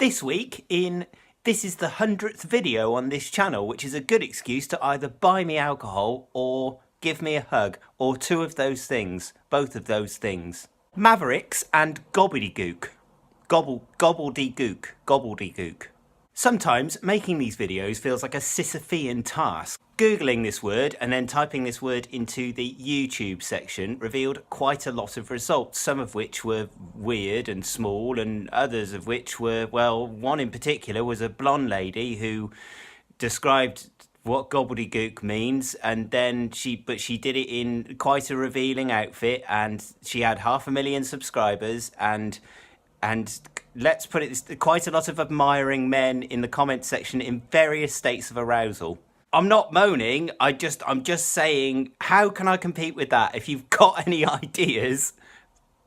This week this is the 100th video on this channel, which is a good excuse to either buy me alcohol or give me a hug, or two of those things, both of those things. Mavericks and gobbledegook. Gobbledegook. Sometimes making these videos feels like a Sisyphean task. Googling this word and then typing this word into the YouTube section revealed quite a lot of results, some of which were weird and small and others of which were, well, one in particular was a blonde lady who described what gobbledegook means, and then she did it in quite a revealing outfit, and she had 500,000 subscribers, and let's put it, quite a lot of admiring men in the comments section in various states of arousal. I'm not moaning, I'm just saying, how can I compete with that? If you've got any ideas,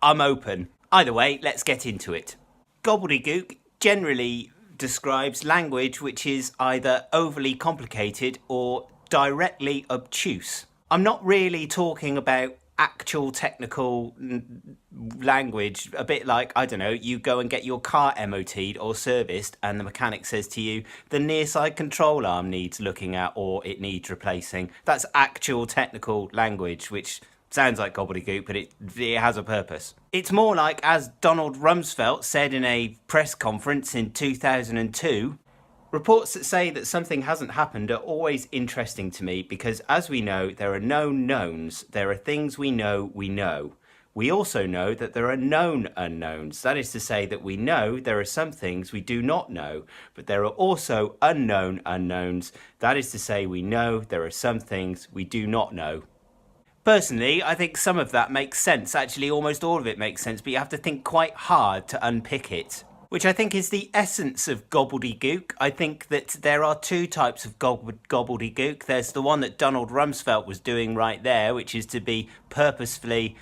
I'm open. Either way, let's get into it. Gobbledegook generally describes language which is either overly complicated or directly obtuse. I'm not really talking about actual technical language, a bit like, I don't know, you go and get your car MOT'd or serviced and the mechanic says to you, the near side control arm needs looking at or it needs replacing. That's actual technical language, which sounds like gobbledegook, but it has a purpose. It's more like, as Donald Rumsfeld said in a press conference in 2002, reports that say that something hasn't happened are always interesting to me because, as we know, there are known knowns. There are things we know we know. We also know that there are known unknowns. That is to say that we know there are some things we do not know, but there are also unknown unknowns. That is to say we know there are some things we do not know. Personally, I think some of that makes sense. Actually, almost all of it makes sense, but you have to think quite hard to unpick it, which I think is the essence of gobbledegook. I think that there are two types of gobbledegook. There's the one that Donald Rumsfeld was doing right there, which is to be purposefully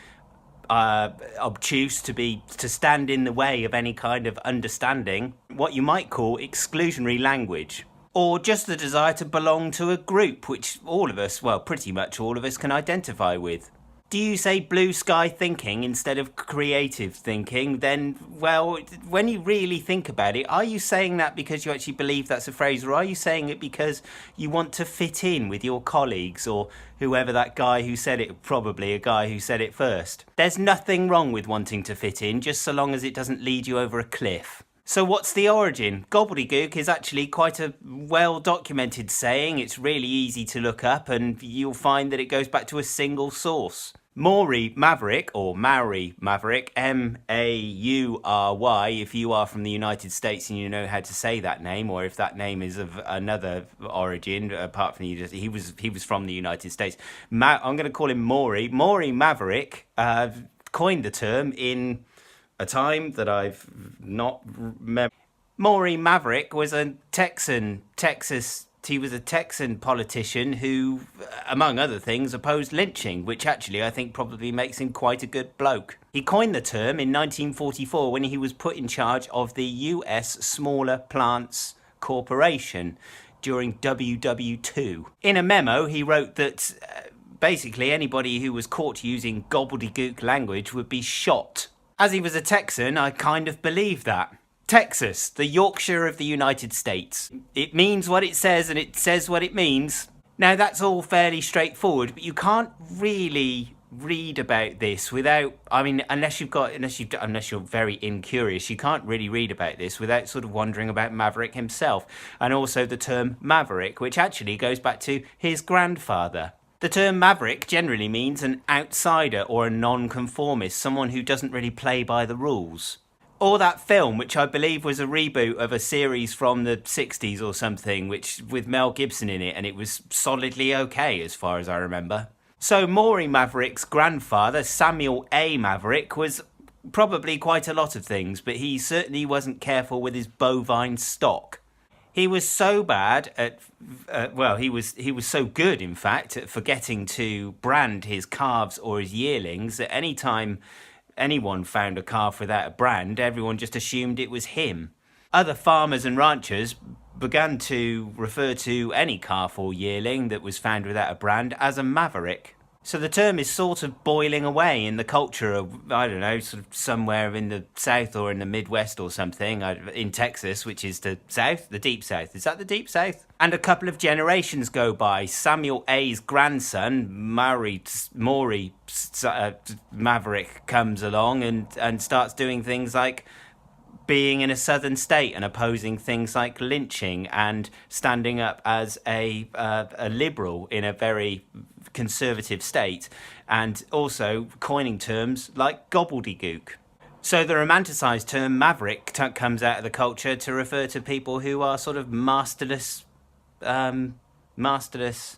obtuse, to stand in the way of any kind of understanding, what you might call exclusionary language, or just the desire to belong to a group, which all of us, well, pretty much all of us can identify with. Do you say blue sky thinking instead of creative thinking? Then, well, when you really think about it, are you saying that because you actually believe that's a phrase, or are you saying it because you want to fit in with your colleagues or whoever that guy who said it, probably a guy who said it first? There's nothing wrong with wanting to fit in, just so long as it doesn't lead you over a cliff. So what's the origin? Gobbledegook is actually quite a well-documented saying. It's really easy to look up, and you'll find that it goes back to a single source. Mauri Maverick, or Maori Maverick, M-A-U-R-Y, if you are from the United States and you know how to say that name, or if that name is of another origin, apart from he was from the United States. I'm going to call him Mauri. Mauri Maverick coined the term in a time that I've not remembered. Mauri Maverick was a He was a Texan politician who, among other things, opposed lynching, which actually I think probably makes him quite a good bloke. He coined the term in 1944 when he was put in charge of the US Smaller Plants Corporation during WW2. In a memo, he wrote that basically anybody who was caught using gobbledegook language would be shot. As he was a Texan, I kind of believe that. Texas, the Yorkshire of the United States. It means what it says and it says what it means. Now that's all fairly straightforward, but you can't really read about this without, I mean, unless you're very incurious, you can't really read about this without sort of wondering about Maverick himself, and also the term maverick, which actually goes back to his grandfather. The term maverick generally means an outsider or a non-conformist, someone who doesn't really play by the rules. Or that film, which I believe was a reboot of a series from the 60s or something, which with Mel Gibson in it, and it was solidly okay as far as I remember. So Mauri Maverick's grandfather, Samuel A. Maverick, was probably quite a lot of things, but he certainly wasn't careful with his bovine stock. He was so bad at, he was so good, in fact, at forgetting to brand his calves or his yearlings that any time anyone found a calf without a brand, everyone just assumed it was him. Other farmers and ranchers began to refer to any calf or yearling that was found without a brand as a maverick. So the term is sort of boiling away in the culture of, I don't know, sort of somewhere in the South or in the Midwest or something, in Texas, which is the South, the Deep South. Is that the Deep South? And a couple of generations go by. Samuel A's grandson, Maury Maverick, comes along and starts doing things like being in a southern state and opposing things like lynching and standing up as a liberal in a very conservative state, and also coining terms like gobbledegook. So the romanticised term maverick comes out of the culture to refer to people who are sort of masterless outsiders.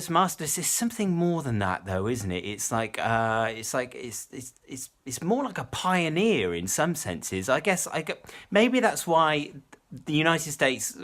Masterless is something more than that, though, isn't it? It's more like a pioneer in some senses. I guess maybe that's why United States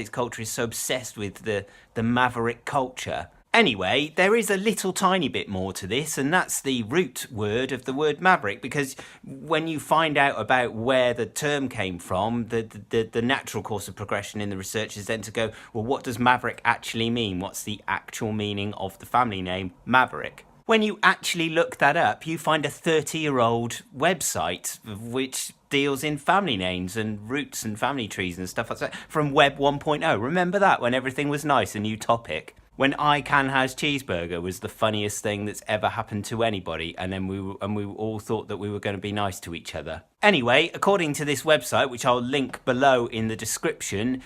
culture is so obsessed with the maverick culture. Anyway, there is a little tiny bit more to this, and that's the root word of the word maverick, because when you find out about where the term came from, the natural course of progression in the research is then to go, well, what does maverick actually mean? What's the actual meaning of the family name Maverick? When you actually look that up, you find a 30-year-old website which deals in family names and roots and family trees and stuff like that from Web 1.0. Remember that, when everything was nice, a new topic? When I Can Has Cheeseburger was the funniest thing that's ever happened to anybody, and then we all thought that we were going to be nice to each other. Anyway, according to this website, which I'll link below in the description,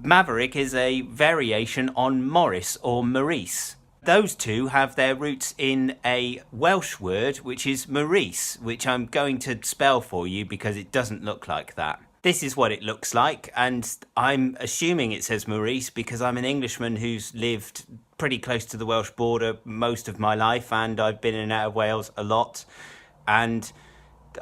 Maverick is a variation on Morris or Maurice. Those two have their roots in a Welsh word, which is Maurice, which I'm going to spell for you because it doesn't look like that. This is what it looks like, and I'm assuming it says Maurice because I'm an Englishman who's lived pretty close to the Welsh border most of my life, and I've been in and out of Wales a lot, and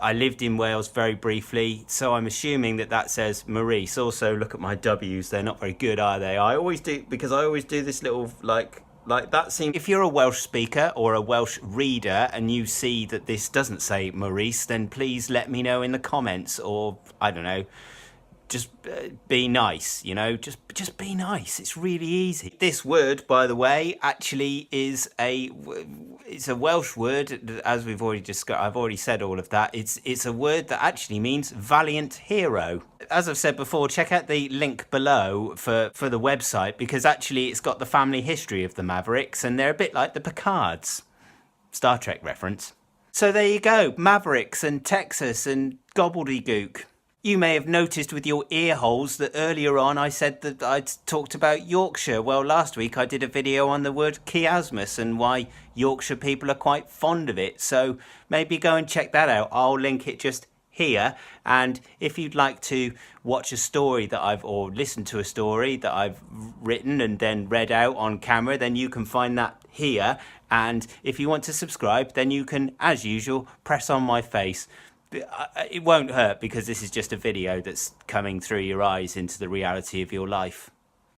I lived in Wales very briefly, so I'm assuming that says Maurice. Also, look at my W's, they're not very good, are they? I always do this little, like that seems... If you're a Welsh speaker or a Welsh reader and you see that this doesn't say Maurice, then please let me know in the comments, or, I don't know, just be nice, just be nice. It's really easy. This word, by the way, actually it's a Welsh word, as we've already discussed. I've already said all of that. It's a word that actually means valiant hero. As I've said before, check out the link below for the website, because actually it's got the family history of the Mavericks, and they're a bit like the Picards. Star Trek reference. So there you go, Mavericks and Texas and gobbledegook. You may have noticed with your ear holes that earlier on I said that I'd talked about Yorkshire. Well, last week I did a video on the word chiasmus and why Yorkshire people are quite fond of it. So maybe go and check that out. I'll link it just here. And if you'd like to watch a story or listen to a story that I've written and then read out on camera, then you can find that here. And if you want to subscribe, then you can, as usual, press on my face. It won't hurt because this is just a video that's coming through your eyes into the reality of your life.